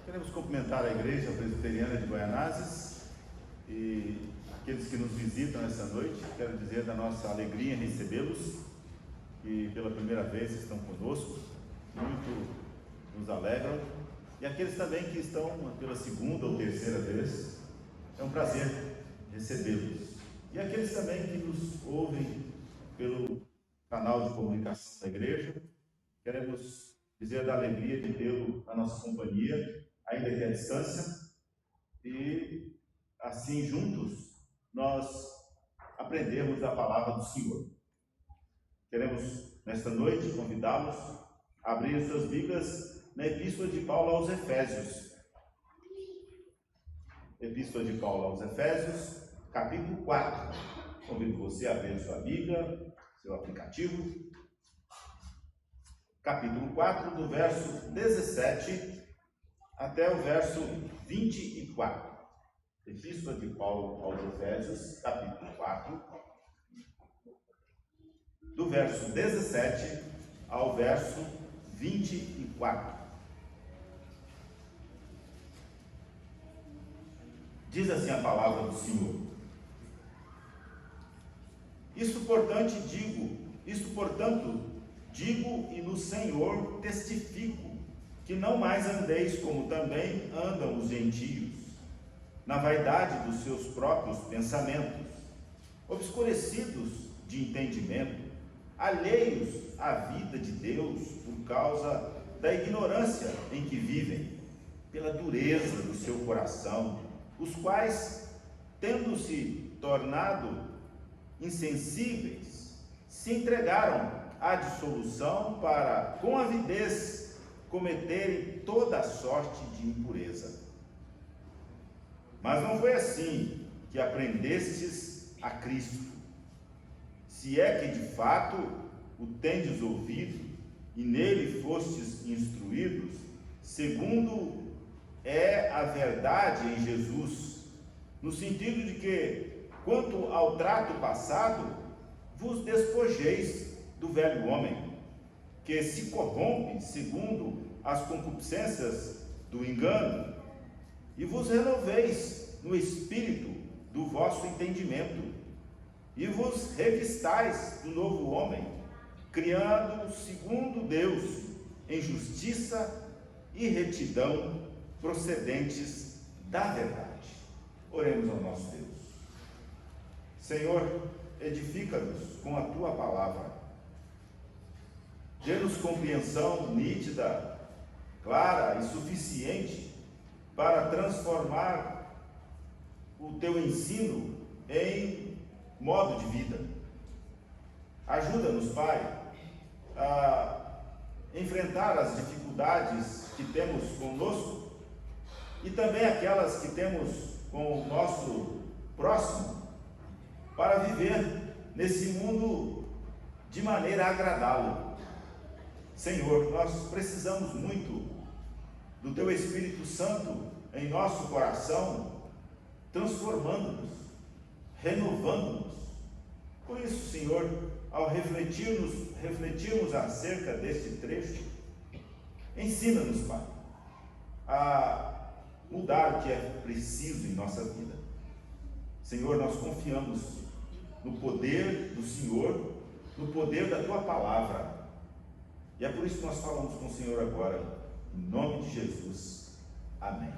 Queremos cumprimentar a Igreja Presbiteriana de Goianazes e aqueles que nos visitam essa noite. Quero dizer da nossa alegria em recebê-los, que pela primeira vez estão conosco, muito nos alegram. E aqueles também que estão pela segunda ou terceira vez, é um prazer recebê-los. E aqueles também que nos ouvem pelo canal de comunicação da Igreja, queremos dizer da alegria de tê-lo na nossa companhia, ainda que à distância, e assim juntos nós aprendermos da palavra do Senhor. Queremos nesta noite convidá-los a abrir suas Bíblias na Epístola de Paulo aos Efésios. Epístola de Paulo aos Efésios, capítulo 4. Convido você a abrir sua Bíblia, seu aplicativo. Capítulo 4, do verso 17 até o verso 24. Epístola de Paulo aos Efésios, capítulo 4, do verso 17 ao verso 24. Diz assim a palavra do Senhor: Isto, portanto, digo e no Senhor testifico, que não mais andeis como também andam os gentios, na vaidade dos seus próprios pensamentos, obscurecidos de entendimento, alheios à vida de Deus por causa da ignorância em que vivem, pela dureza do seu coração, os quais, tendo-se tornado insensíveis, se entregaram à dissolução para, com avidez, cometerem toda a sorte de impureza. Mas não foi assim que aprendestes a Cristo, se é que de fato o tendes ouvido e nele fostes instruídos, segundo é a verdade em Jesus, no sentido de que, quanto ao trato passado, vos despojeis do velho homem, que se corrompe segundo as concupiscências do engano, e vos renoveis no espírito do vosso entendimento, e vos revistais do novo homem, criado segundo Deus, em justiça e retidão, procedentes da verdade. Oremos ao nosso Deus. Senhor, edifica-nos com a Tua palavra. Dê-nos compreensão nítida, clara e suficiente para transformar o Teu ensino em modo de vida. Ajuda-nos, Pai, a enfrentar as dificuldades que temos conosco e também aquelas que temos com o nosso próximo, para viver nesse mundo de maneira a agradá-lo. Senhor, nós precisamos muito do Teu Espírito Santo em nosso coração, transformando-nos, renovando-nos. Por isso, Senhor, ao refletirmos acerca deste trecho, ensina-nos, Pai, a mudar o que é preciso em nossa vida. Senhor, nós confiamos no poder do Senhor, no poder da Tua palavra. E é por isso que nós falamos com o Senhor agora, em nome de Jesus. Amém.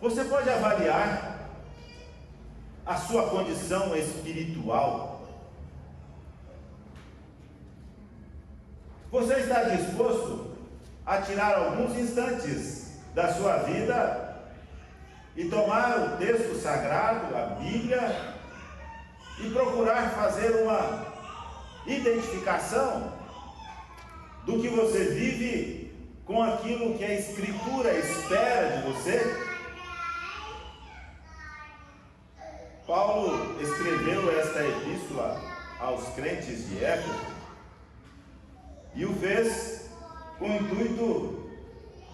Você pode avaliar a sua condição espiritual. Você está disposto a tirar alguns instantes da sua vida e tomar o texto sagrado, a Bíblia, e procurar fazer uma identificação do que você vive com aquilo que a Escritura espera de você? Paulo escreveu esta epístola aos crentes de Éfeso e o fez com o intuito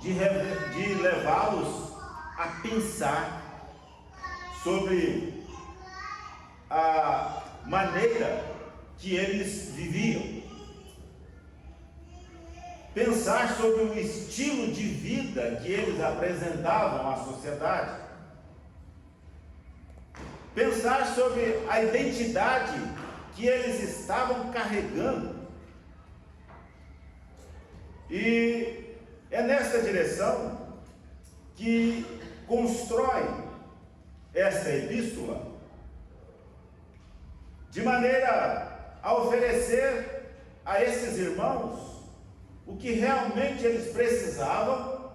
de levá-los a pensar sobre a maneira que eles viviam, pensar sobre o estilo de vida que eles apresentavam à sociedade, pensar sobre a identidade que eles estavam carregando. E é nessa direção que constrói esta epístola, de maneira a oferecer a esses irmãos o que realmente eles precisavam,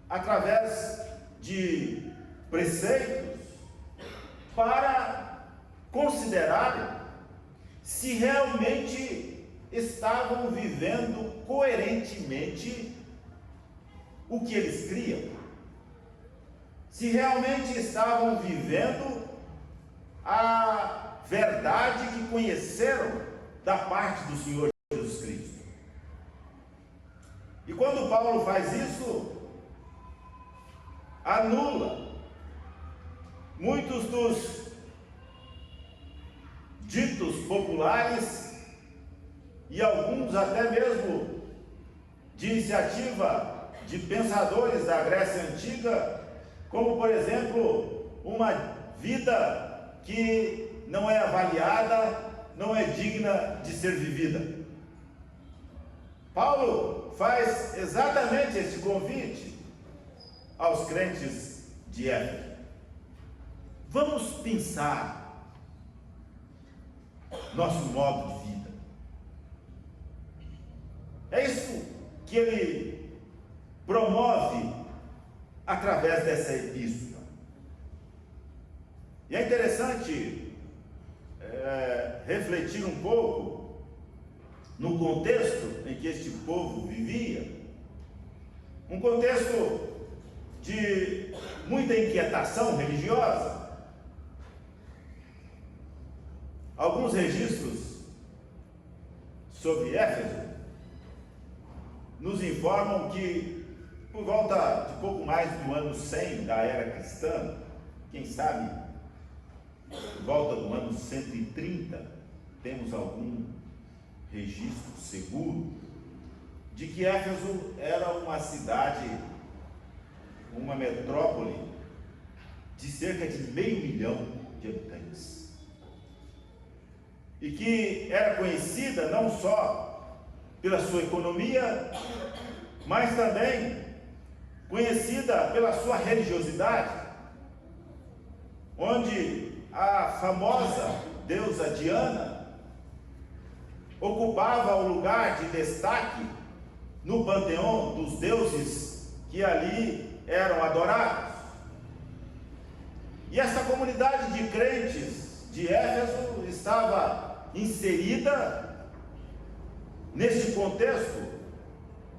através de preceitos, para considerarem se realmente estavam vivendo coerentemente o que eles criam, se realmente estavam vivendo a verdade que conheceram da parte do Senhor Jesus Cristo. E quando Paulo faz isso, anula muitos dos ditos populares e alguns até mesmo de iniciativa de pensadores da Grécia Antiga, como por exemplo, uma vida que não é avaliada, não é digna de ser vivida. Paulo faz exatamente este convite aos crentes de Éfeso. Vamos pensar nosso modo de vida. É isso que ele promove através dessa epístola. E é interessante refletir um pouco no contexto em que este povo vivia, um contexto de muita inquietação religiosa. Alguns registros sobre Éfeso nos informam que, por volta de pouco mais do ano 100 da era cristã, quem sabe por volta do ano 130, temos algum registro seguro de que Éfeso era uma cidade, uma metrópole de cerca de 500 mil de habitantes, e que era conhecida não só pela sua economia, mas também conhecida pela sua religiosidade, onde a famosa deusa Diana ocupava o lugar de destaque no panteão dos deuses que ali eram adorados. E essa comunidade de crentes de Éfeso estava inserida neste contexto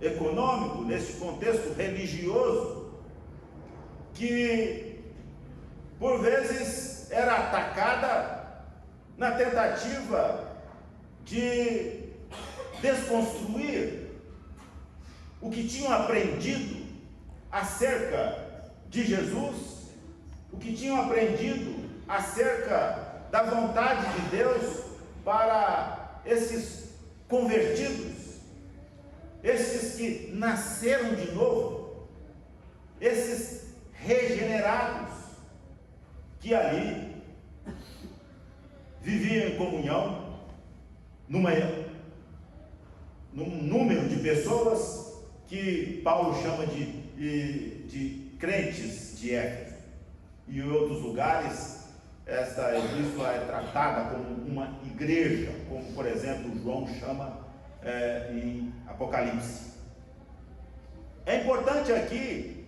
econômico, neste contexto religioso, que por vezes era atacada na tentativa de desconstruir o que tinham aprendido acerca de Jesus, o que tinham aprendido acerca da vontade de Deus para esses convertidos, esses que nasceram de novo, esses regenerados, que ali viviam em comunhão, num número de pessoas que Paulo chama de crentes de Éfeso. E em outros lugares, esta epístola é tratada como uma igreja, como por exemplo João chama em Apocalipse. É importante aqui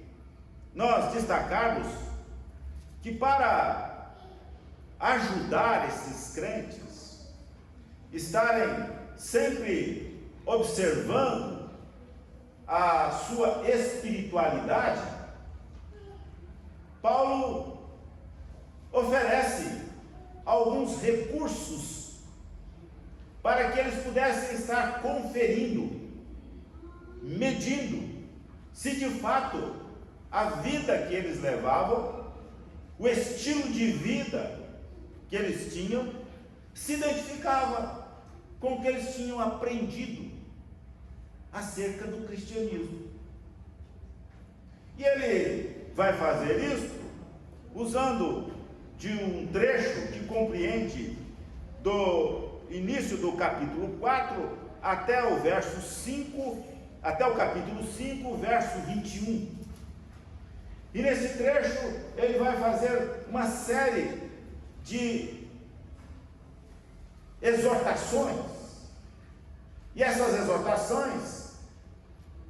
nós destacarmos que para ajudar esses crentes estarem sempre observando a sua espiritualidade, Paulo oferece alguns recursos para que eles pudessem estar conferindo, medindo se de fato a vida que eles levavam, o estilo de vida que eles tinham, se identificava com o que eles tinham aprendido acerca do cristianismo. E ele vai fazer isso usando de um trecho que compreende do início do capítulo 4 até o verso 5, até o capítulo 5, verso 21. E nesse trecho ele vai fazer uma série de exortações. E essas exortações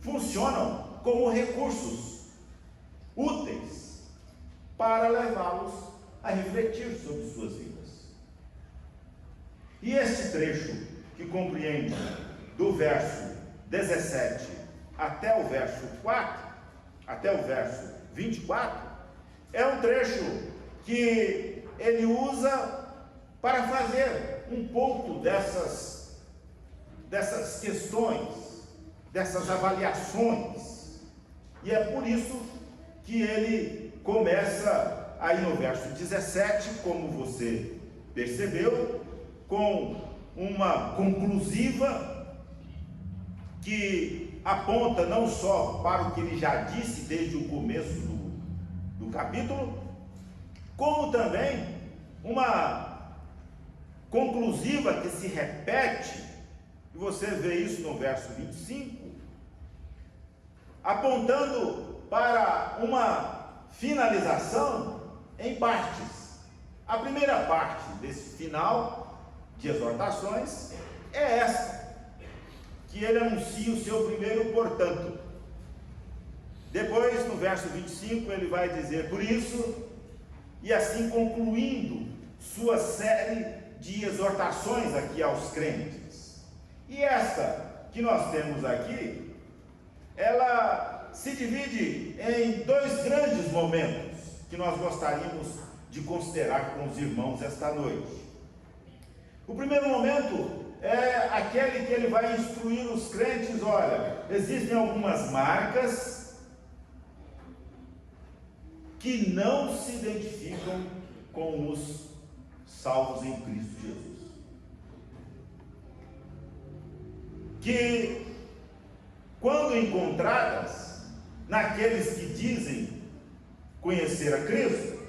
funcionam como recursos úteis para levá-los a refletir sobre suas vidas. E este trecho, que compreende do verso 17 até o verso 4, até o verso 24, é um trecho que ele usa para fazer um pouco dessas questões, dessas avaliações. E é por isso que ele começa aí no verso 17, como você percebeu, com uma conclusiva que aponta não só para o que ele já disse desde o começo do capítulo, como também uma conclusiva que se repete, e você vê isso no verso 25, apontando para uma finalização em partes. A primeira parte desse final de exortações é esta, que ele anuncia o seu primeiro portanto. Depois, no verso 25, ele vai dizer por isso, e assim concluindo sua série de exortações aqui aos crentes. E esta que nós temos aqui, ela se divide em dois grandes momentos que nós gostaríamos de considerar com os irmãos esta noite. O primeiro momento é aquele que ele vai instruir os crentes: olha, existem algumas marcas que não se identificam com os salvos em Cristo Jesus, que, quando encontradas naqueles que dizem conhecer a Cristo,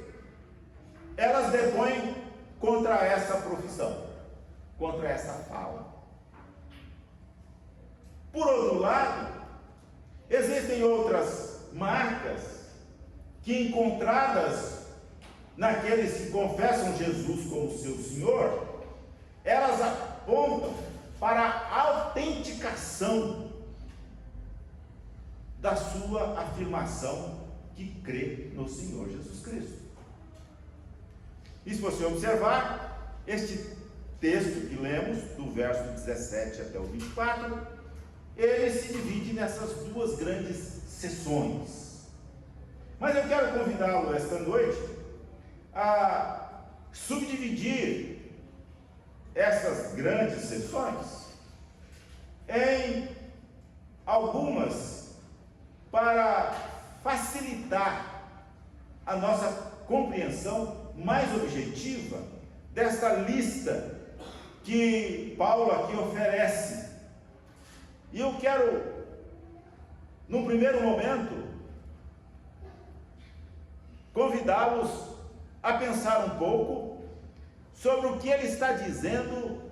elas depõem contra essa profissão, contra essa fala. Por outro lado, existem outras marcas que, encontradas naqueles que confessam Jesus como seu Senhor, elas apontam para a autenticação da sua afirmação que crê no Senhor Jesus Cristo. E se você observar, este texto que lemos, do verso 17 até o 24, ele se divide nessas duas grandes sessões. Mas eu quero convidá-lo esta noite a subdividir essas grandes sessões em algumas para facilitar a nossa compreensão mais objetiva desta lista que Paulo aqui oferece. E eu quero, num primeiro momento, convidá-los a pensar um pouco sobre o que ele está dizendo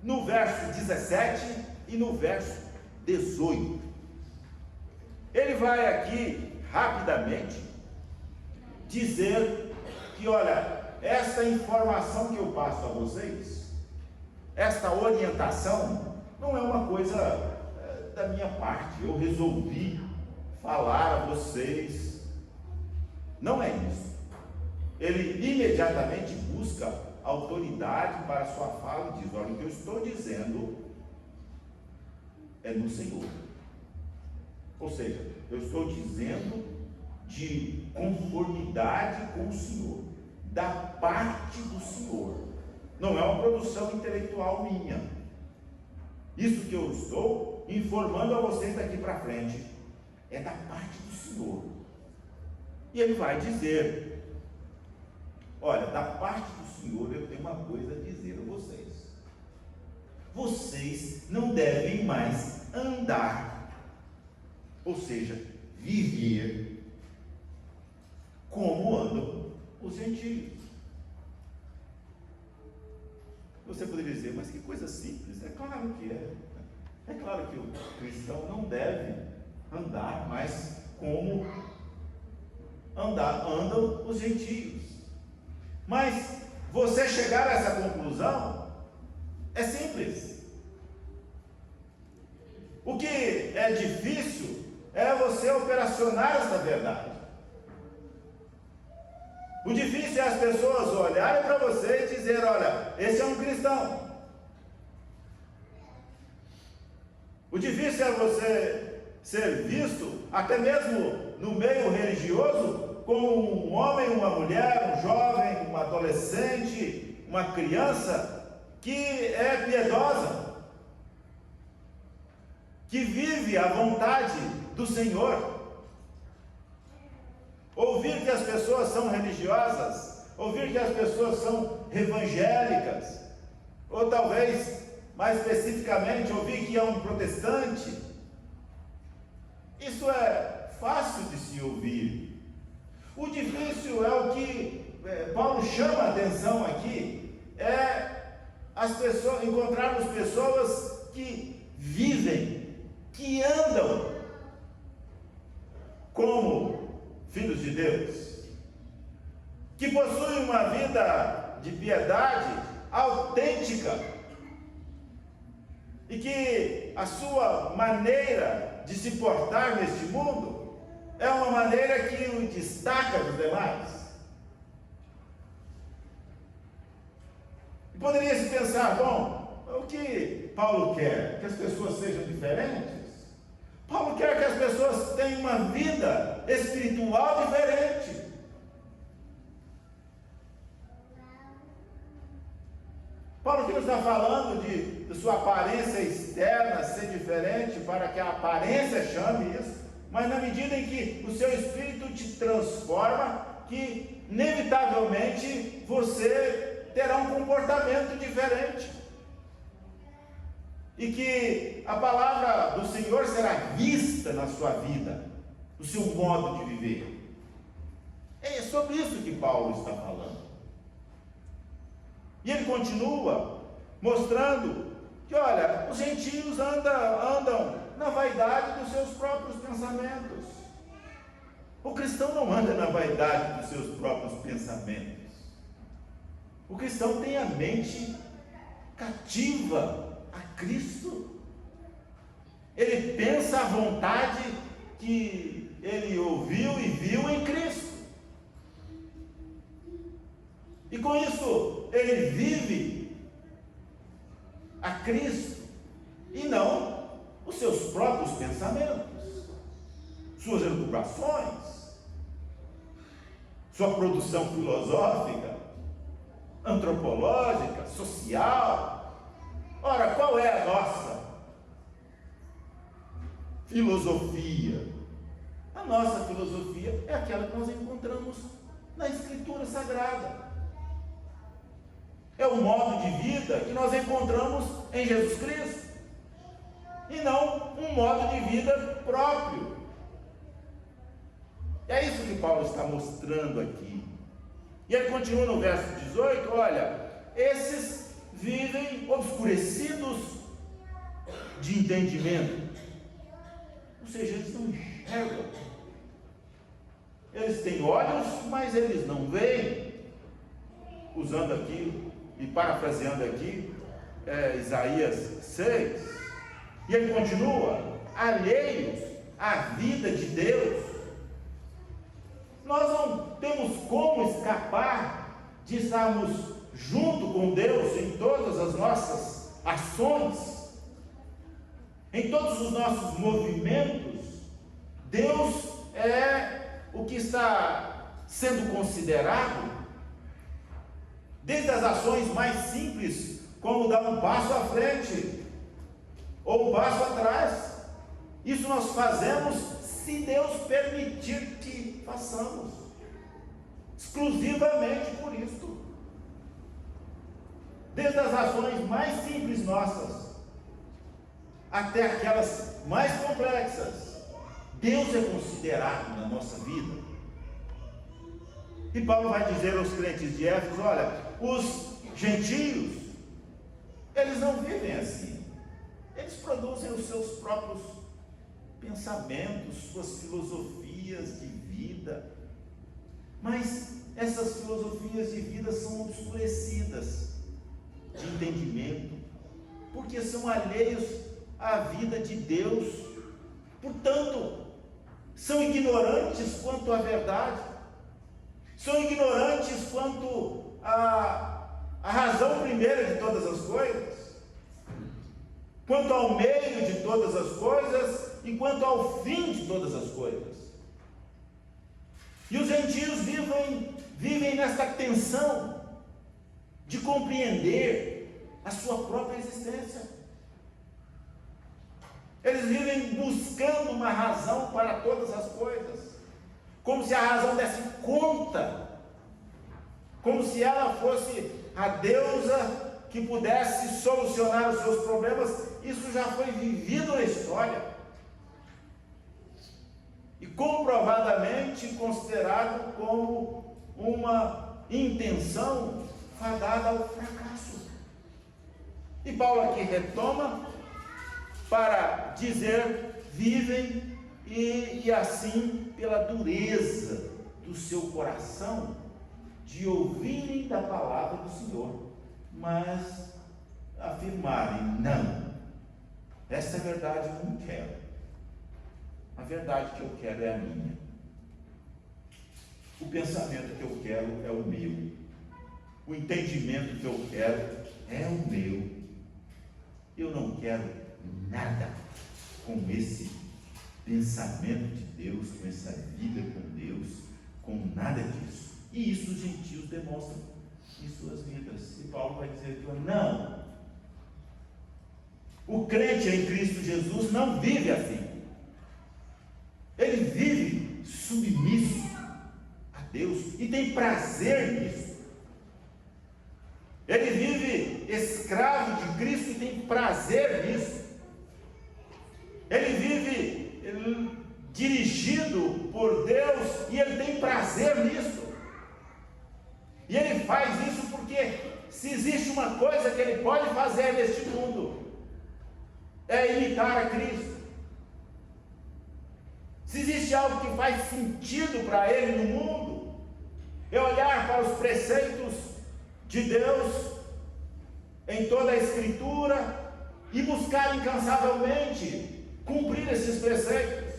no verso 17 e no verso 18. Ele vai aqui rapidamente dizer que, olha, essa informação que eu passo a vocês, esta orientação, não é uma coisa da minha parte, eu resolvi falar a vocês. Não é isso. Ele imediatamente busca autoridade para a sua fala e diz: olha, o que eu estou dizendo é do Senhor. Ou seja, eu estou dizendo de conformidade com o Senhor, da parte do Senhor. Não é uma produção intelectual minha. Isso que eu estou informando a vocês daqui para frente é da parte do Senhor. E ele vai dizer: olha, da parte do Senhor eu tenho uma coisa a dizer a vocês. Vocês não devem mais andar, ou seja, viver como andam os gentios. Você poderia dizer: mas que coisa simples. É claro que é. É claro que o cristão não deve andar mais como andam os gentios. Mas você chegar a essa conclusão é simples. O que é difícil é você operacionar essa verdade. O difícil é as pessoas olharem para você e dizer: olha, esse é um cristão. O difícil é você ser visto, até mesmo no meio religioso, como um homem, uma mulher, um jovem, um adolescente, uma criança que é piedosa, que vive a vontade do Senhor. Ouvir que as pessoas são religiosas, ouvir que as pessoas são evangélicas, ou talvez, mais especificamente, ouvir que é um protestante, isso é fácil de se ouvir. O difícil é o que Paulo chama a atenção aqui, é encontrarmos pessoas que vivem, que andam como filhos de Deus, que possuem uma vida de piedade autêntica, e que a sua maneira de se portar neste mundo é uma maneira que o destaca dos demais. E poderia se pensar: bom, o que Paulo quer? Que as pessoas sejam diferentes? Paulo quer que as pessoas tenham uma vida espiritual diferente. Paulo aqui não está falando de sua aparência externa ser diferente para que a aparência chame isso, mas na medida em que o seu espírito te transforma, que inevitavelmente você terá um comportamento diferente. E que a palavra do Senhor será vista na sua vida, no seu modo de viver. É sobre isso que Paulo está falando. E ele continua mostrando que, olha, os gentios andam na vaidade dos seus próprios pensamentos. O cristão não anda na vaidade dos seus próprios pensamentos. O cristão tem a mente cativa a Cristo. Ele pensa a vontade que ele ouviu e viu em Cristo. E com isso ele vive a Cristo e não os seus próprios pensamentos, suas elucubrações, sua produção filosófica, antropológica, social. Ora, qual é a nossa filosofia? A nossa filosofia é aquela que nós encontramos na Escritura Sagrada. É o modo de vida que nós encontramos em Jesus Cristo, e não um modo de vida próprio. É isso que Paulo está mostrando aqui. E ele continua no verso 18: olha, esses vivem obscurecidos de entendimento, ou seja, eles não enxergam. Eles têm olhos, mas eles não veem. Usando aqui e parafraseando aqui Isaías 6, e ele continua: alheios à vida de Deus. Nós não temos como escapar de estarmos junto com Deus em todas as nossas ações, em todos os nossos movimentos. Deus é o que está sendo considerado, desde as ações mais simples, como dar um passo à frente ou um passo atrás. Isso nós fazemos se Deus permitir que façamos. exclusivamente por isto. Desde as ações mais simples nossas, até aquelas mais complexas, Deus é considerado na nossa vida. E Paulo vai dizer aos crentes de Éfeso: olha, os gentios, eles não vivem assim. Eles produzem os seus próprios pensamentos, suas filosofias de vida. Mas essas filosofias de vida são obscurecidas de entendimento, porque são alheios à vida de Deus. Portanto, são ignorantes quanto à verdade, são ignorantes quanto à razão primeira de todas as coisas, quanto ao meio de todas as coisas e quanto ao fim de todas as coisas. E os gentios vivem nesta tensão de compreender a sua própria existência. Eles vivem buscando uma razão para todas as coisas, como se a razão desse conta, como se ela fosse a deusa que pudesse solucionar os seus problemas. Isso já foi vivido na história e comprovadamente considerado como uma intenção fadada ao fracasso. E Paulo aqui retoma para dizer: vivem e assim, pela dureza do seu coração, de ouvirem da palavra do Senhor, mas afirmarem: não, essa verdade eu não quero, a verdade que eu quero é a minha, o pensamento que eu quero é o meu, o entendimento que eu quero é o meu, eu não quero nada com esse pensamento de Deus, com essa vida com Deus, com nada disso. E isso os gentios demonstram em suas vidas. E Paulo vai dizer que não, o crente em Cristo Jesus não vive assim. Ele vive submisso a Deus e tem prazer nisso. Ele vive escravo de Cristo e tem prazer nisso. Ele vive dirigido por Deus e ele tem prazer nisso. E ele faz isso porque, se existe uma coisa que ele pode fazer neste mundo, é imitar a Cristo. Se existe algo que faz sentido para ele no mundo, é olhar para os preceitos de Deus em toda a Escritura e buscar incansavelmente cumprir esses preceitos.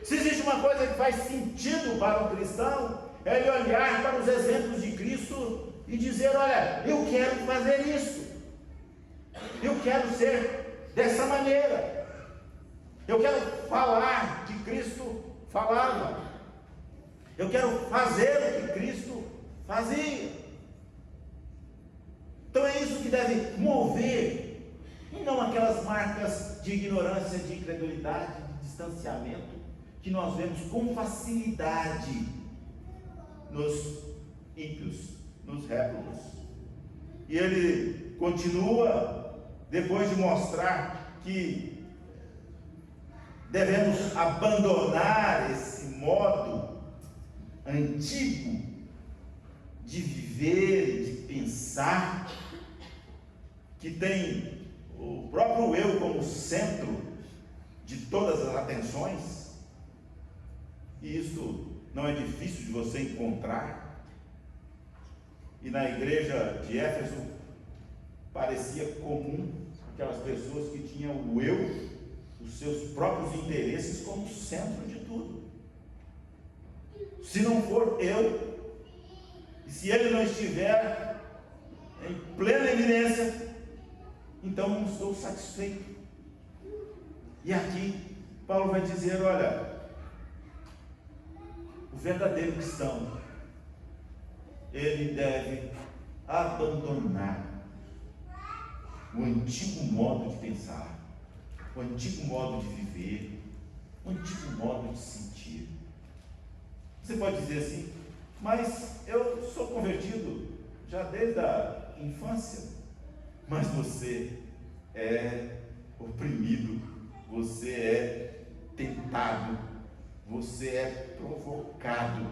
Se existe uma coisa que faz sentido para um cristão, é ele olhar para os exemplos de Cristo e dizer: olha, eu quero fazer isso, eu quero ser dessa maneira, eu quero falar que Cristo falava, eu quero fazer o que Cristo fazia. Então é isso que deve mover, e não aquelas marcas de ignorância, de incredulidade, de distanciamento que nós vemos com facilidade nos ímpios, nos réprobos. E ele continua, depois de mostrar que devemos abandonar esse modo antigo de viver, de pensar, que tem o próprio eu como centro de todas as atenções. E isso não é difícil de você encontrar. E na igreja de Éfeso parecia comum aquelas pessoas que tinham o eu, os seus próprios interesses como centro de tudo. Se não for eu, e se ele não estiver em plena evidência, então não estou satisfeito. E aqui Paulo vai dizer: olha, o verdadeiro cristão, ele deve abandonar o antigo modo de pensar, o antigo modo de viver, o antigo modo de sentir. Você pode dizer assim: mas eu sou convertido já desde a infância. Mas você é oprimido, você é tentado, você é provocado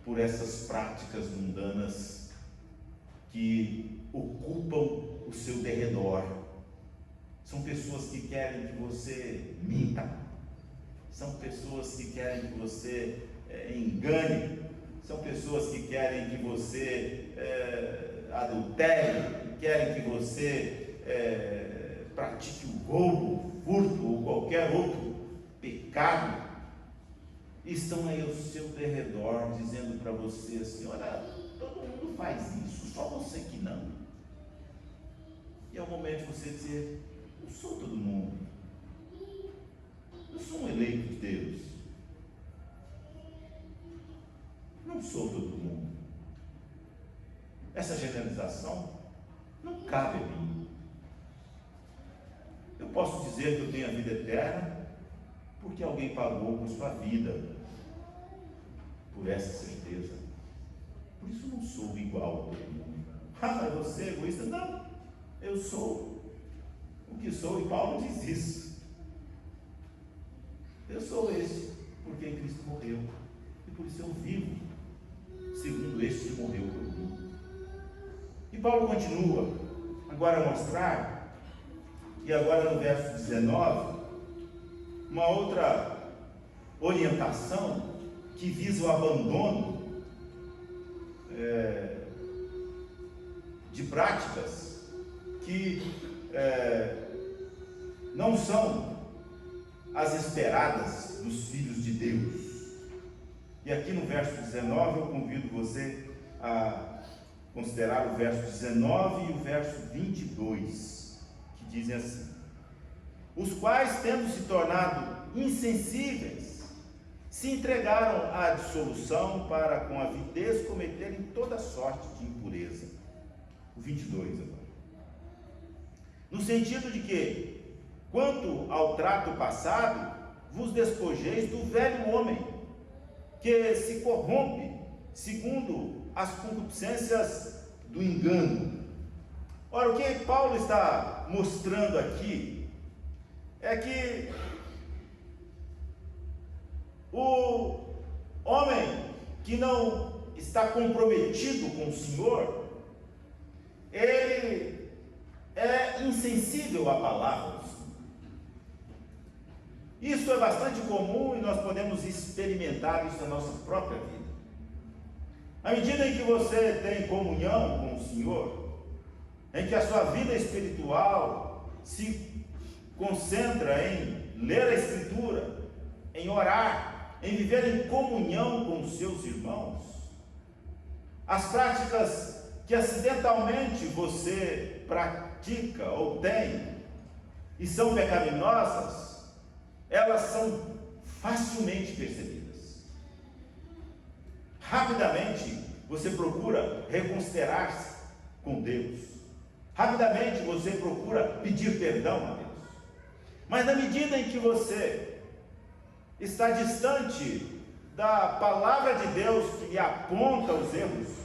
por essas práticas mundanas que ocupam o seu derredor. São pessoas que querem que você minta, são pessoas que querem que você engane, são pessoas que querem que você adultere, que querem que você pratique o roubo, o furto ou qualquer outro pecado. Estão aí ao seu derredor dizendo para você assim: olha, todo mundo faz isso, só você que não. E é o momento de você dizer: eu sou todo mundo, eu sou um eleito de Deus, não sou todo mundo. Essa generalização não cabe a mim. Eu posso dizer que eu tenho a vida eterna porque alguém pagou por sua vida, por essa certeza. Por isso não sou igual a todo mundo. Mas você é egoísta? Não, eu sou o que sou, e Paulo diz isso. Eu sou esse porque Cristo morreu, e por isso eu vivo segundo este que morreu por mim. E Paulo continua agora a mostrar, e agora no verso 19, uma outra orientação que visa o abandono de práticas que não são as esperadas dos filhos de Deus. E aqui no verso 19 eu convido você a considerar o verso 19 e o verso 22, que dizem assim: os quais, tendo se tornado insensíveis, se entregaram à dissolução para com avidez cometerem toda sorte de impureza. O 22 agora. No sentido de que, quanto ao trato passado, vos despojeis do velho homem, que se corrompe segundo as concupiscências do engano. Ora, o que Paulo está mostrando aqui é que o homem que não está comprometido com o Senhor, ele é insensível à palavra do Senhor. Isso é bastante comum e nós podemos experimentar isso na nossa própria vida. À medida em que você tem comunhão com o Senhor, em que a sua vida espiritual se concentra em ler a Escritura, em orar, em viver em comunhão com os seus irmãos, as práticas que acidentalmente você pratica ou tem e são pecaminosas, elas são facilmente percebidas. Rapidamente você procura reconsiderar-se com Deus. Rapidamente você procura pedir perdão a Deus. Mas na medida em que você está distante da palavra de Deus que lhe aponta os erros,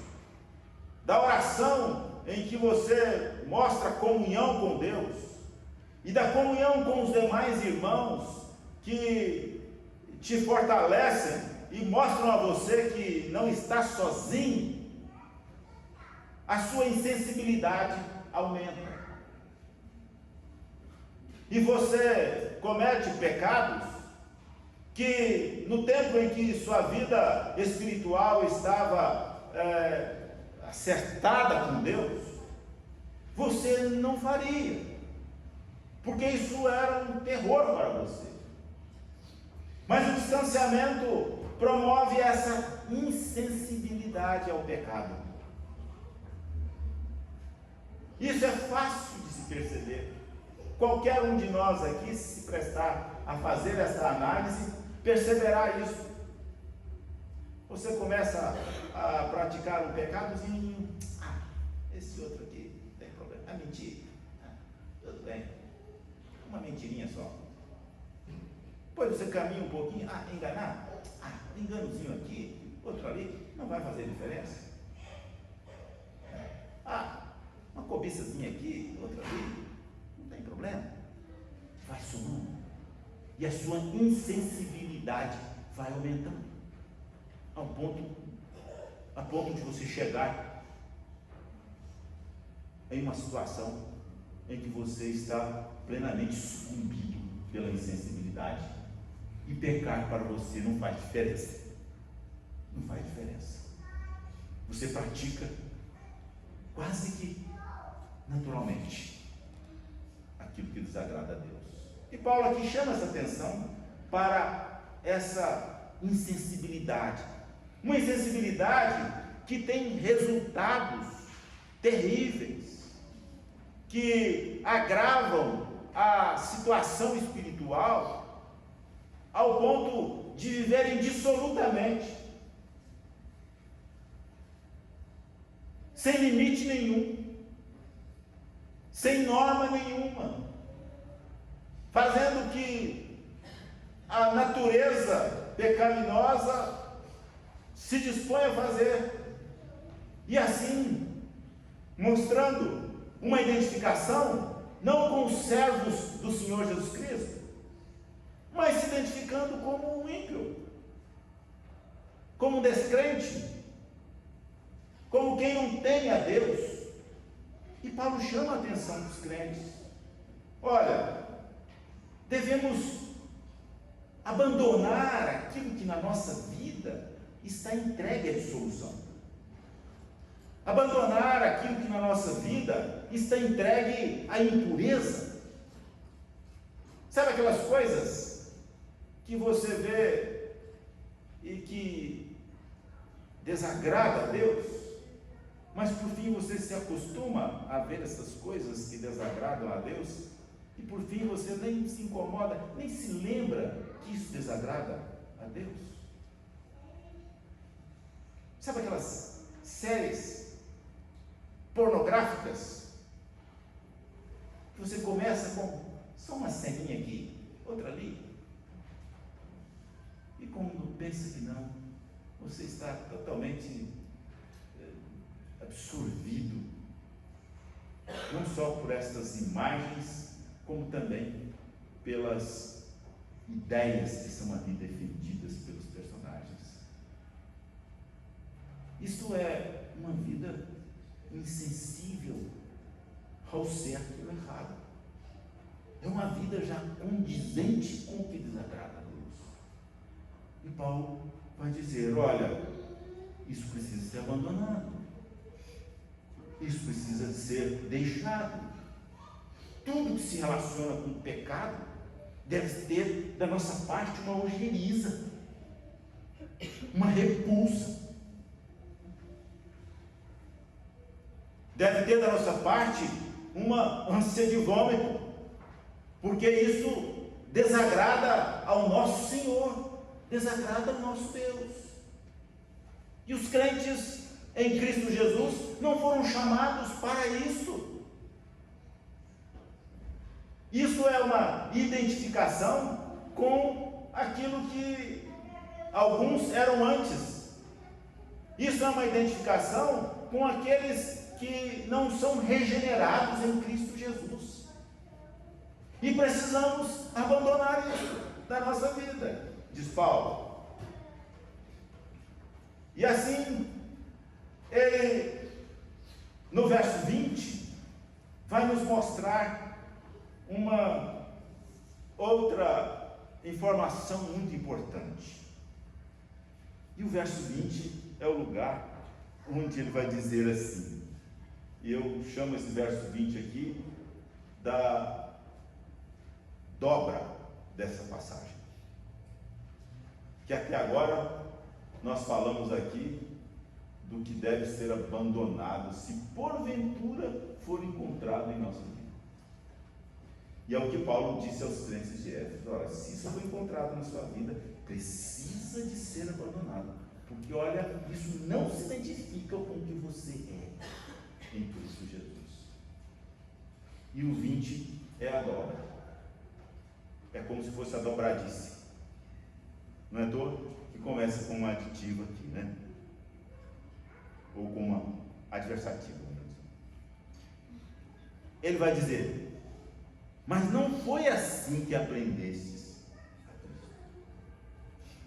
da oração em que você mostra comunhão com Deus e da comunhão com os demais irmãos que te fortalecem e mostram a você que não está sozinho, a sua insensibilidade aumenta. E você comete pecados que no tempo em que sua vida espiritual estava acertada com Deus, você não faria, porque isso era um terror para você. Mas o distanciamento promove essa insensibilidade ao pecado. Isso é fácil de se perceber. Qualquer um de nós aqui, se prestar a fazer essa análise, perceberá isso. Você começa a praticar um pecadozinho, esse outro aqui não tem problema, é mentira, tudo bem, uma mentirinha só. Depois você caminha um pouquinho, enganar, um enganozinho aqui, outro ali, não vai fazer diferença. Uma cobiçazinha aqui, outra ali, não tem problema. Vai somando. E a sua insensibilidade vai aumentando. A ponto de você chegar em uma situação em que você está plenamente sucumbido pela insensibilidade. E pecar para você não faz diferença. Não faz diferença. Você pratica quase que naturalmente aquilo que desagrada a Deus. E Paulo aqui chama essa atenção para essa insensibilidade. Uma insensibilidade que tem resultados terríveis, que agravam a situação espiritual ao ponto de viverem dissolutamente, sem limite nenhum, sem norma nenhuma, fazendo que a natureza pecaminosa se dispõe a fazer, e assim mostrando uma identificação não com os servos do Senhor Jesus Cristo, mas se identificando como um ímpio, como um descrente, como quem não tem a Deus. E Paulo chama a atenção dos crentes: olha, devemos abandonar aquilo que na nossa vida está entregue à dissolução, abandonar aquilo que na nossa vida está entregue à impureza. Sabe aquelas coisas que você vê e que desagrada a Deus, mas por fim você se acostuma a ver essas coisas que desagradam a Deus, e por fim você nem se incomoda, nem se lembra que isso desagrada a Deus? Sabe aquelas séries pornográficas que você começa com só uma ceninha aqui, outra ali, e quando pensa que não, você está totalmente absorvido, não só por estas imagens, como também pelas ideias que são ali defendidas pelos personagens. Isto é uma vida insensível ao certo e ao errado. É uma vida já condizente com o que desagrada a Deus. E Paulo vai dizer: olha, isso precisa ser abandonado, isso precisa ser deixado. Tudo que se relaciona com o pecado deve ter da nossa parte uma ojeriza, uma repulsa. Deve ter da nossa parte uma ânsia de vômito, porque isso desagrada ao nosso Senhor, desagrada ao nosso Deus. E os crentes em Cristo Jesus não foram chamados para isso. Isso é uma identificação com aquilo que alguns eram antes. Isso é uma identificação com aqueles que não são regenerados em Cristo Jesus. E precisamos abandonar isso da nossa vida, diz Paulo. E assim, ele, no verso 20, vai nos mostrar uma outra informação muito importante. E o verso 20 é o lugar onde ele vai dizer assim, e eu chamo esse verso 20 aqui da dobra dessa passagem, que até agora nós falamos aqui do que deve ser abandonado se porventura for encontrado em nossa vida. E é o que Paulo disse aos crentes de Éfeso: olha, se isso for encontrado na sua vida, precisa de ser abandonado, porque olha, isso não se identifica com o que você é em Cristo Jesus. E o 20 é a dobra, é como se fosse a dobradice, não é, Dor? que começa com um aditivo aqui, né? Ou com uma adversativa. Ele vai dizer: mas não foi assim que aprendestes a Cristo.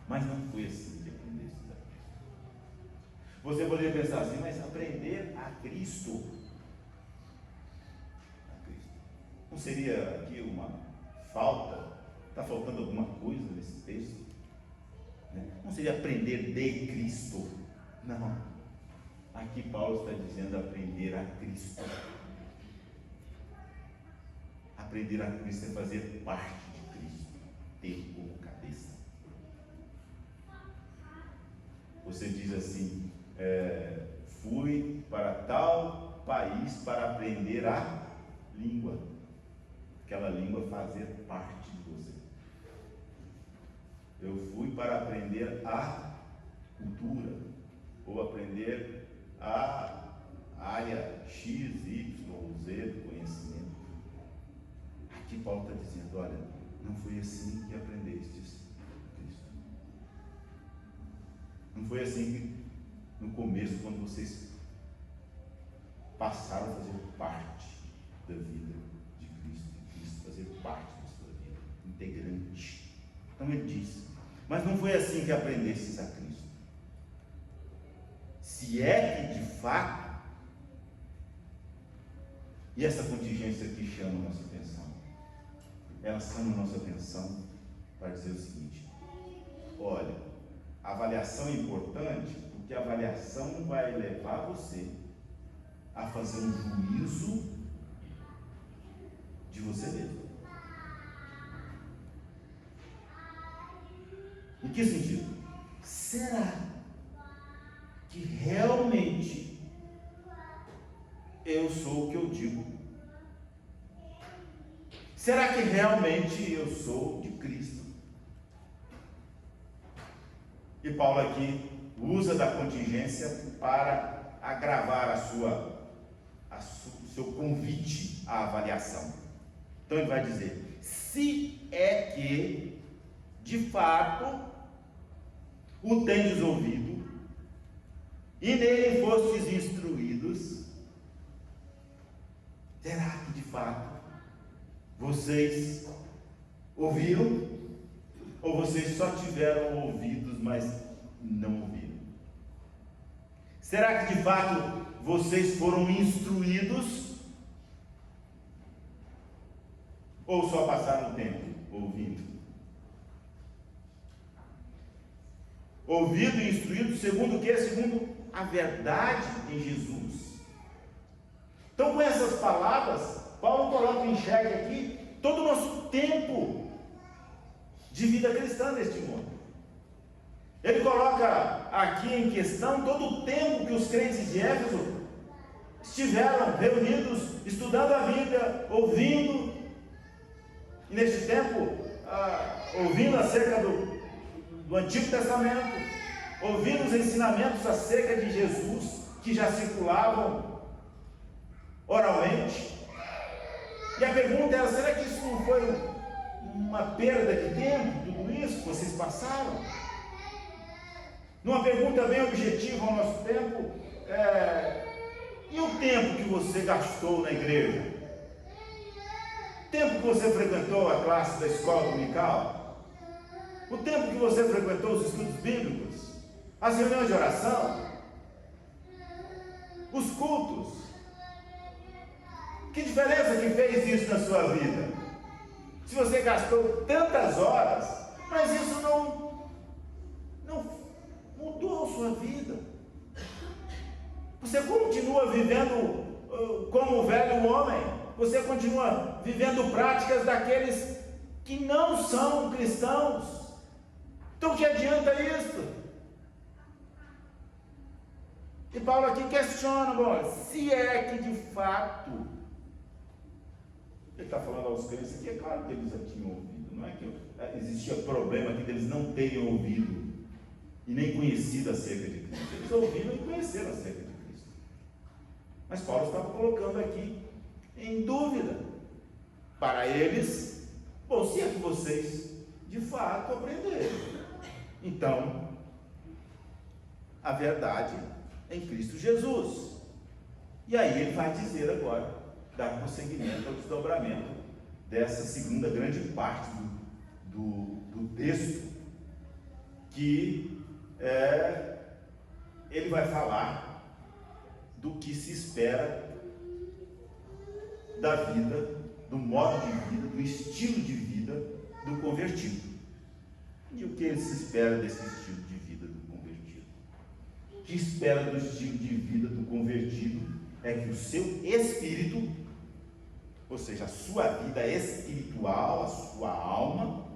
Mas não foi assim que aprendestes a Cristo. Você poderia pensar assim: mas aprender a Cristo, não seria aqui uma falta? Está faltando alguma coisa nesse texto? Não seria aprender de Cristo? Não. Aqui Paulo está dizendo aprender a Cristo. Aprender a Cristo é fazer parte de Cristo, ter como cabeça. Você diz assim: fui para tal país para aprender a língua. Aquela língua fazer parte de você. Eu fui para aprender a cultura, ou aprender a área X, Y ou Z do conhecimento. Aqui Paulo está dizendo: olha, não foi assim que aprendestes Cristo. Não foi assim que no começo, quando vocês passaram a fazer parte da vida de Cristo, e Cristo fazer parte da sua vida, integrante. Então ele diz: mas não foi assim que aprendestes a Cristo. Se é que de fato, e essa contingência aqui chama a nossa atenção, ela chama a nossa atenção para dizer o seguinte: olha, a avaliação é importante, porque a avaliação vai levar você a fazer um juízo de você mesmo. Em que sentido? Será que realmente eu sou o que eu digo? Será que realmente eu sou de Cristo? E Paulo aqui usa da contingência para agravar o seu convite à avaliação. Então ele vai dizer: se é que de fato o tendes ouvido e nele fostes instruídos, será que de fato vocês ouviram? Ou vocês só tiveram ouvidos, mas não ouviram? Será que de fato vocês foram instruídos? Ou só passaram o tempo ouvindo? Ouvido e instruído segundo o que? Segundo a verdade em Jesus. Então, com essas palavras, Paulo coloca em xeque aqui todo o nosso tempo de vida cristã neste mundo. Ele coloca aqui em questão todo o tempo que os crentes de Éfeso estiveram reunidos, estudando a Bíblia, ouvindo, e neste tempo, ouvindo acerca do Antigo Testamento, ouvindo os ensinamentos acerca de Jesus, que já circulavam oralmente. E a pergunta era: será que isso não foi uma perda de tempo, tudo isso que vocês passaram? Numa pergunta bem objetiva ao nosso tempo, e o tempo que você gastou na igreja? O tempo que você frequentou a classe da escola dominical? O tempo que você frequentou os estudos bíblicos? As reuniões de oração? Os cultos? Que diferença que fez isso na sua vida? Se você gastou tantas horas, mas isso não mudou a sua vida. Você continua vivendo como o velho homem. Você continua vivendo práticas daqueles que não são cristãos. Então, o que adianta isso? E Paulo aqui questiona: se é que de fato, ele está falando aos crentes aqui, é claro que eles já tinham ouvido, não é que existia problema aqui deles não terem ouvido e nem conhecido acerca de Cristo. Eles ouviram e conheceram acerca de Cristo. Mas Paulo estava colocando aqui em dúvida para eles: se é que vocês de fato aprenderam, Então, a verdade em Cristo Jesus. E aí ele vai dizer agora, dar prosseguimento ao desdobramento dessa segunda grande parte do texto, que ele vai falar do que se espera da vida, do modo de vida, do estilo de vida do convertido. E o que ele se espera desse estilo de vida do convertido? O que espera do estilo de vida do convertido é que o seu espírito, ou seja, a sua vida espiritual, a sua alma,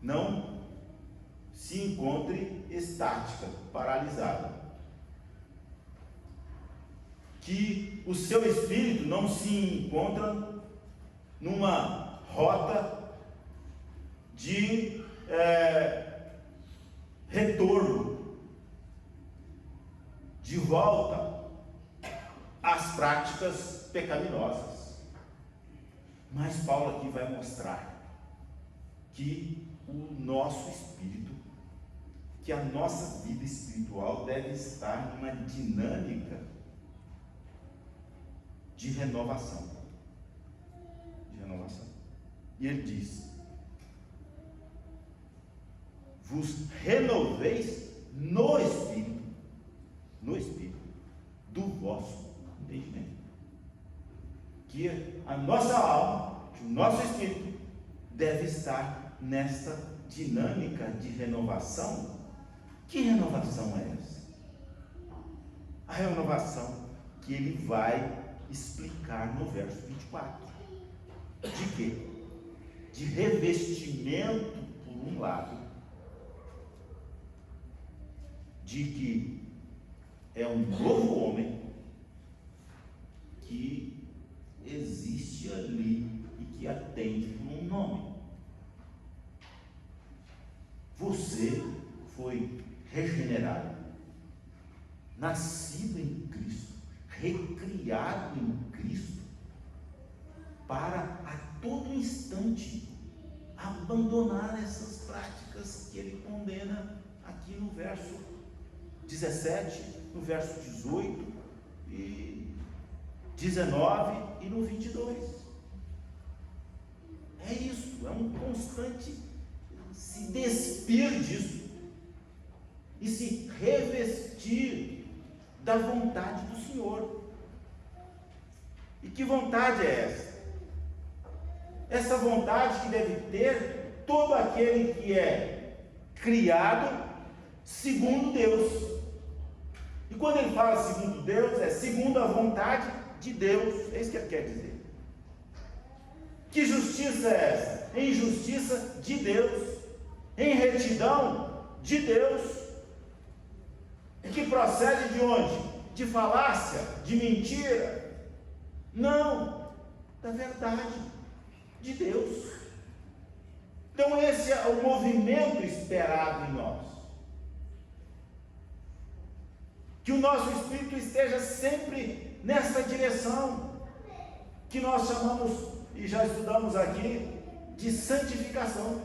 não se encontre estática, paralisada. Que o seu espírito não se encontra numa rota de retorno, de volta às práticas pecaminosas. Mas Paulo aqui vai mostrar que o nosso espírito, que a nossa vida espiritual deve estar numa dinâmica de renovação. E ele diz: vos renoveis no Espírito do vosso entendimento. Que a nossa alma, que o nosso espírito deve estar nesta dinâmica de renovação. Que renovação é essa? A renovação que ele vai explicar no verso 24. De quê? De revestimento, por um lado, de que é um novo homem que existe ali e que atende por um nome. Você foi regenerado, nascido em Cristo, recriado em Cristo, para a todo instante abandonar essas práticas que ele condena aqui no verso 17, no verso 18 e 19 e no 22. É isso, é um constante se despir disso e se revestir da vontade do Senhor. E que vontade é essa? Essa vontade que deve ter todo aquele que é criado segundo Deus. E quando ele fala segundo Deus, é segundo a vontade de Deus. É isso que ele quer dizer. Que justiça é essa? Em justiça de Deus, em retidão de Deus, que procede de onde? De falácia, de mentira? Não, da verdade de Deus. Então esse é o movimento esperado em nós. Que o nosso espírito esteja sempre nessa direção, que nós chamamos, e já estudamos aqui, de santificação,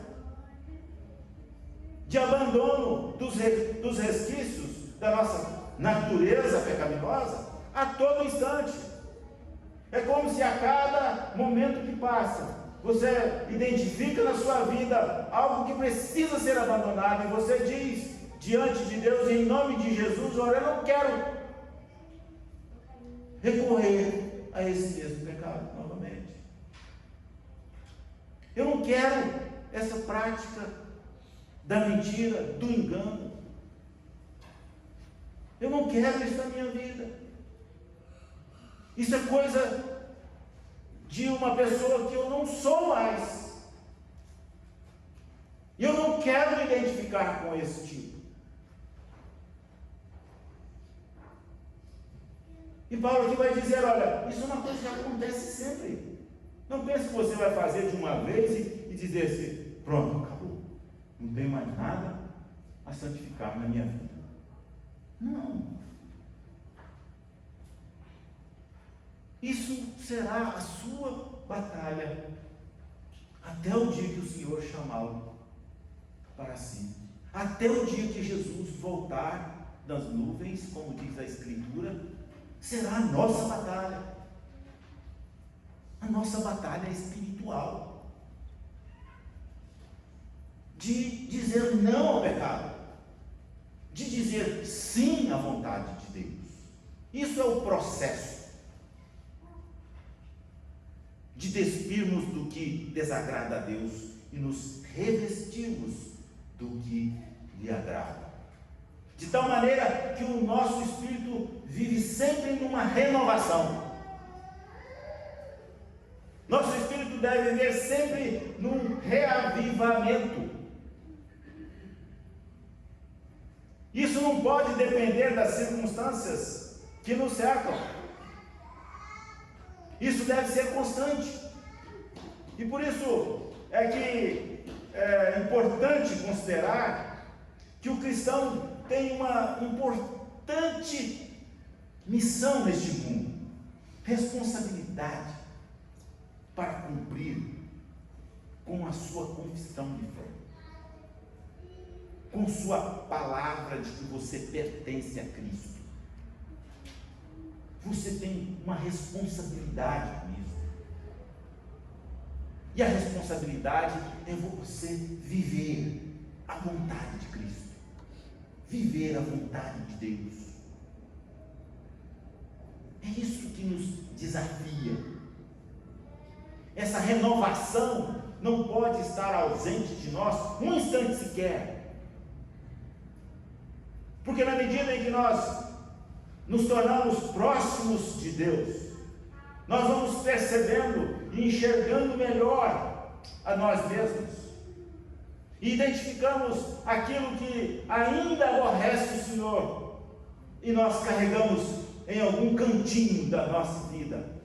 de abandono dos resquícios da nossa natureza pecaminosa a todo instante. É como se a cada momento que passa, você identifica na sua vida algo que precisa ser abandonado, e você diz diante de Deus, em nome de Jesus: olha, eu não quero recorrer a esse mesmo pecado novamente. Eu não quero essa prática da mentira, do engano. Eu não quero isso na minha vida. Isso é coisa de uma pessoa que eu não sou mais. E eu não quero me identificar com esse tipo. E Paulo aqui vai dizer: olha, isso é uma coisa que acontece sempre. Não pense que você vai fazer de uma vez e dizer assim: pronto, acabou, não tenho mais nada a santificar na minha vida. Não. Isso será a sua batalha até o dia que o Senhor chamá-lo para si, até o dia que Jesus voltar das nuvens, como diz a Escritura, será a nossa batalha. A nossa batalha é espiritual, de dizer não ao pecado, de dizer sim à vontade de Deus. Isso é o processo de despirmos do que desagrada a Deus e nos revestirmos do que lhe agrada. De tal maneira que o nosso espírito vive sempre numa renovação. Nosso espírito deve viver sempre num reavivamento. Isso não pode depender das circunstâncias que nos cercam. Isso deve ser constante. E por isso é que é importante considerar que o cristão tem uma importante missão neste mundo, responsabilidade para cumprir com a sua confissão de fé, com sua palavra de que você pertence a Cristo. Você tem uma responsabilidade com isso. E a responsabilidade é você viver a vontade de Cristo, viver a vontade de Deus. É isso que nos desafia. Essa renovação não pode estar ausente de nós um instante sequer, porque na medida em que nós nos tornamos próximos de Deus, nós vamos percebendo e enxergando melhor a nós mesmos, e identificamos aquilo que ainda aborrece o Senhor, e nós carregamos em algum cantinho da nossa vida,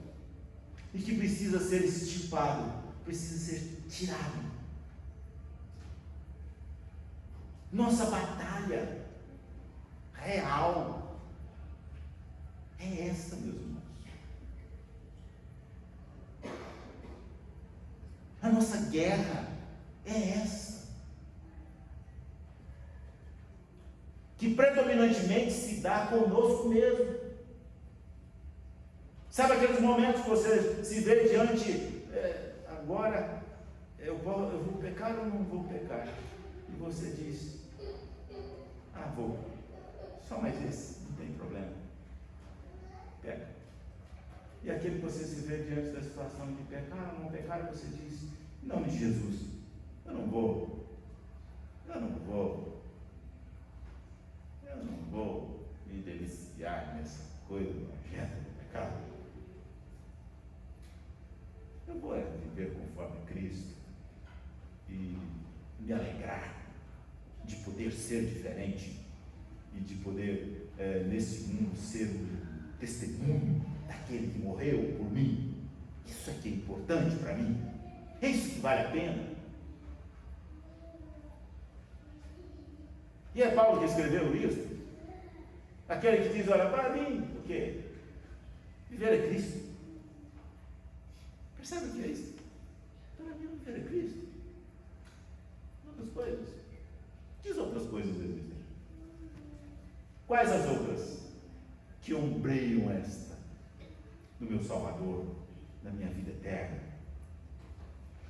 e que precisa ser extirpado, precisa ser tirado. Nossa batalha real é esta, meus irmãos. A nossa guerra é essa, que predominantemente se dá conosco mesmo. Sabe aqueles momentos que você se vê diante, agora eu vou pecar ou não vou pecar? E você diz, vou, só mais esse, não tem problema, peca. E aquele que você se vê diante da situação de pecar ou não pecar, você diz, em nome de Jesus, eu não vou me deliciar nessa coisa nojenta do pecado. Eu vou viver conforme Cristo e me alegrar de poder ser diferente e de poder nesse mundo ser um testemunho daquele que morreu por mim. Isso é que é importante para mim, é isso que vale a pena. E é Paulo que escreveu isso, aquele que diz, olha, para mim, o quê? Viver é Cristo. Percebe o que é isso? Para mim, viver é Cristo. Outras coisas. Que outras coisas existem? Quais as outras que ombreiam esta do meu Salvador, da minha vida eterna?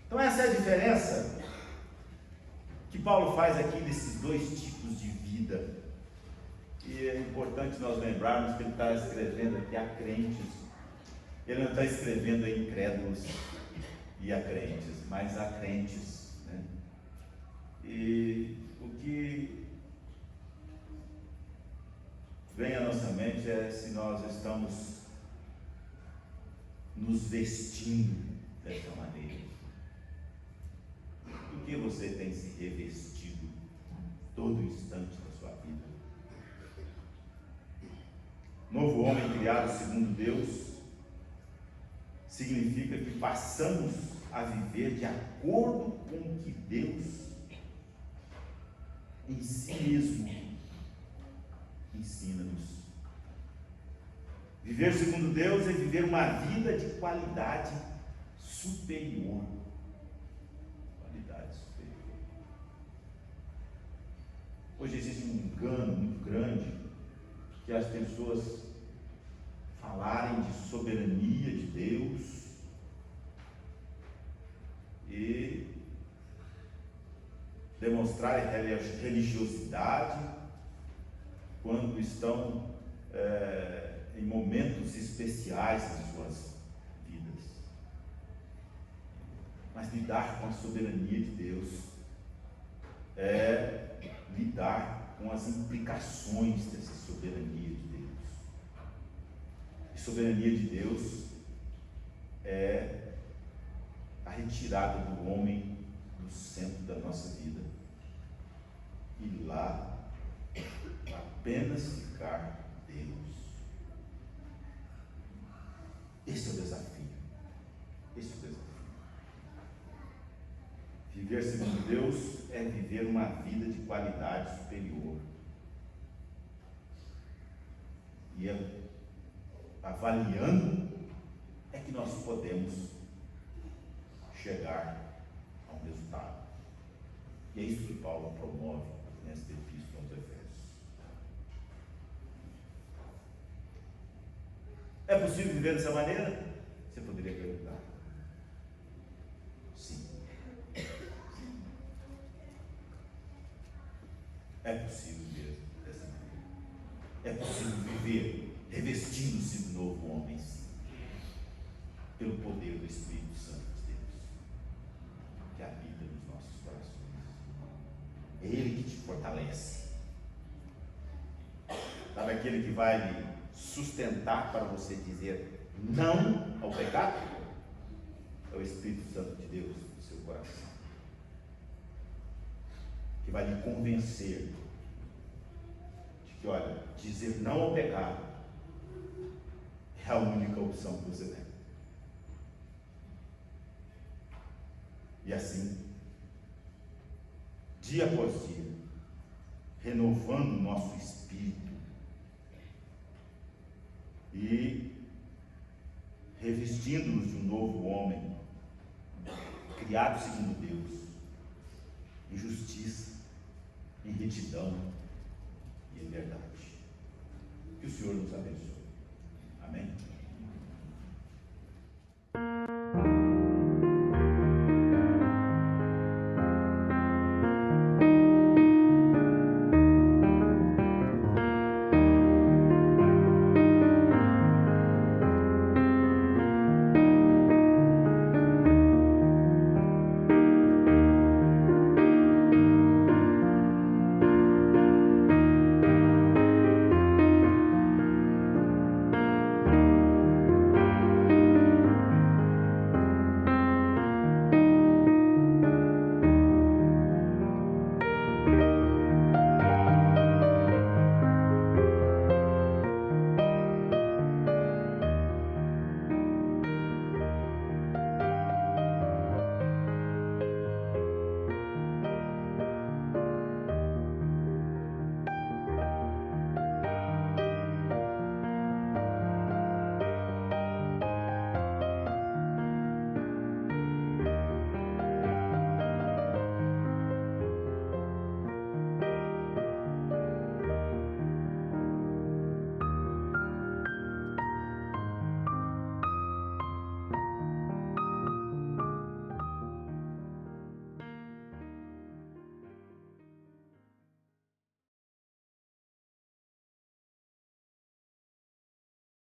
Então essa é a diferença que Paulo faz aqui desses dois tipos de vida. E é importante nós lembrarmos que ele está escrevendo aqui a crentes. Ele não está escrevendo a incrédulos e a crentes, mas a crentes, né? E o que vem à nossa mente é se nós estamos nos vestindo dessa maneira. Do que você tem se revestido todo instante da sua vida? Novo homem criado segundo Deus significa que passamos a viver de acordo com o que Deus em si mesmo ensina-nos. Viver segundo Deus é viver uma vida de qualidade superior. Qualidade superior. engano muito grande que as pessoas falarem de soberania de Deus e demonstrarem religiosidade quando estão em momentos especiais em suas vidas. Mas lidar com a soberania de Deus é lidar com as implicações dessa soberania de Deus. E soberania de Deus é a retirada do homem do centro da nossa vida e lá apenas ficar Deus. Esse é o desafio. Esse é o desafio. Viver segundo Deus é viver uma vida de qualidade superior. E avaliando é que nós podemos chegar a um resultado. E é isso que Paulo promove nesta epístola aos Efésios. É possível viver dessa maneira? Você poderia perguntar. Sim. É possível viver dessa maneira. É possível viver revestindo-se do novo homem, sim, pelo poder do Espírito Santo de Deus, que habita nos nossos corações. É Ele que te fortalece. Sabe aquele que vai lhe sustentar para você dizer não ao pecado? É o Espírito Santo de Deus no seu coração, que vai lhe convencer de que, olha, dizer não ao pecado é a única opção que você tem. E assim, dia após dia, renovando o nosso espírito e revestindo-nos de um novo homem, criado segundo Deus, em justiça, em retidão e em verdade. Que o Senhor nos abençoe. Amém?